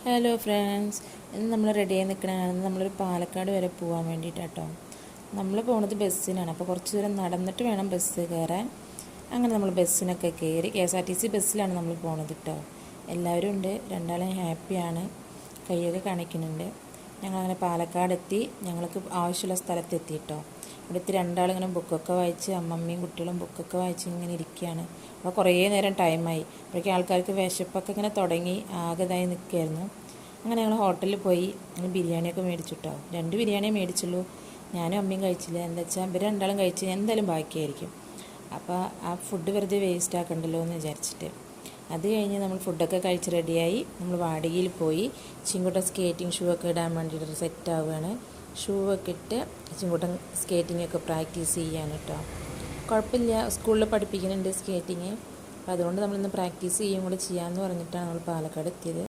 Hello friends, ഇന്ന് നമ്മൾ റെഡിയായി നിൽക്കണമെന്ന് നമ്മളൊരു പാലക്കാട് വരെ പോകാൻ വേണ്ടിയിട്ടാട്ടോ. നമ്മൾ പോകുന്നത് ബസ്സിനാണ്. അപ്പോൾ കുറച്ച് ദൂരം നടന്നിട്ട് വേണം ബസ് കയറാൻ. അങ്ങനെ നമ്മൾ ബസ്സിനൊക്കെ കയറി KSRTC ബസ്സിലാണ് നമ്മൾ പോകുന്നത് കേട്ടോ. എല്ലാവരും ഉണ്ട്, രണ്ടാളും ഹാപ്പിയാണ്, കൈയൊക്കെ കാണിക്കുന്നുണ്ട്. ഞങ്ങളങ്ങനെ പാലക്കാട് എത്തി. ഞങ്ങൾക്ക് ആവശ്യമുള്ള സ്ഥലത്തെത്തി കേട്ടോ. ഇവിടുത്തെ രണ്ടാളിങ്ങനെ ബുക്കൊക്കെ വായിച്ച്, അമ്മമ്മയും കുട്ടികളും ബുക്കൊക്കെ വായിച്ച് ഇങ്ങനെ ഇരിക്കുകയാണ്. അപ്പോൾ കുറേ നേരം ടൈമായി. അപ്പോഴേക്കും ആൾക്കാർക്ക് വിശപ്പൊക്കെ ഇങ്ങനെ തുടങ്ങി ആകെതായി നിൽക്കുകയായിരുന്നു. അങ്ങനെ ഞങ്ങൾ ഹോട്ടലിൽ പോയി ഞങ്ങൾ ബിരിയാണിയൊക്കെ മേടിച്ചു കേട്ടോ. 2 ബിരിയാണിയെ മേടിച്ചുള്ളൂ. ഞാനും അമ്മയും കഴിച്ചില്ല. എന്താ വെച്ചാൽ ഇവർ രണ്ടാളും കഴിച്ച് എന്തായാലും ബാക്കിയായിരിക്കും. അപ്പോൾ ആ ഫുഡ് വെറുതെ വേസ്റ്റ് ആക്കണ്ടല്ലോ എന്ന് വിചാരിച്ചിട്ട് അത് കഴിഞ്ഞ് നമ്മൾ ഫുഡൊക്കെ കഴിച്ച് റെഡിയായി. നമ്മൾ വാടകയിൽ പോയി ചിങ്കുട്ടൻ സ്കേറ്റിംഗ് ഷൂ ഒക്കെ ഇടാൻ വേണ്ടിയിട്ട് സെറ്റ് ആവുകയാണ്. ഷൂ ഒക്കെ ഇട്ട് ചിങ്കുട്ടൻ സ്കേറ്റിങ്ങൊക്കെ പ്രാക്ടീസ് ചെയ്യാൻ കേട്ടോ. കുഴപ്പമില്ല, സ്കൂളിൽ പഠിപ്പിക്കുന്നുണ്ട് സ്കേറ്റിങ്. അപ്പോൾ അതുകൊണ്ട് നമ്മളിന്ന് പ്രാക്ടീസ് ചെയ്യും കൂടെ ചെയ്യാമെന്ന് പറഞ്ഞിട്ടാണ് നമ്മൾ പാലക്കാട് എത്തിയത്.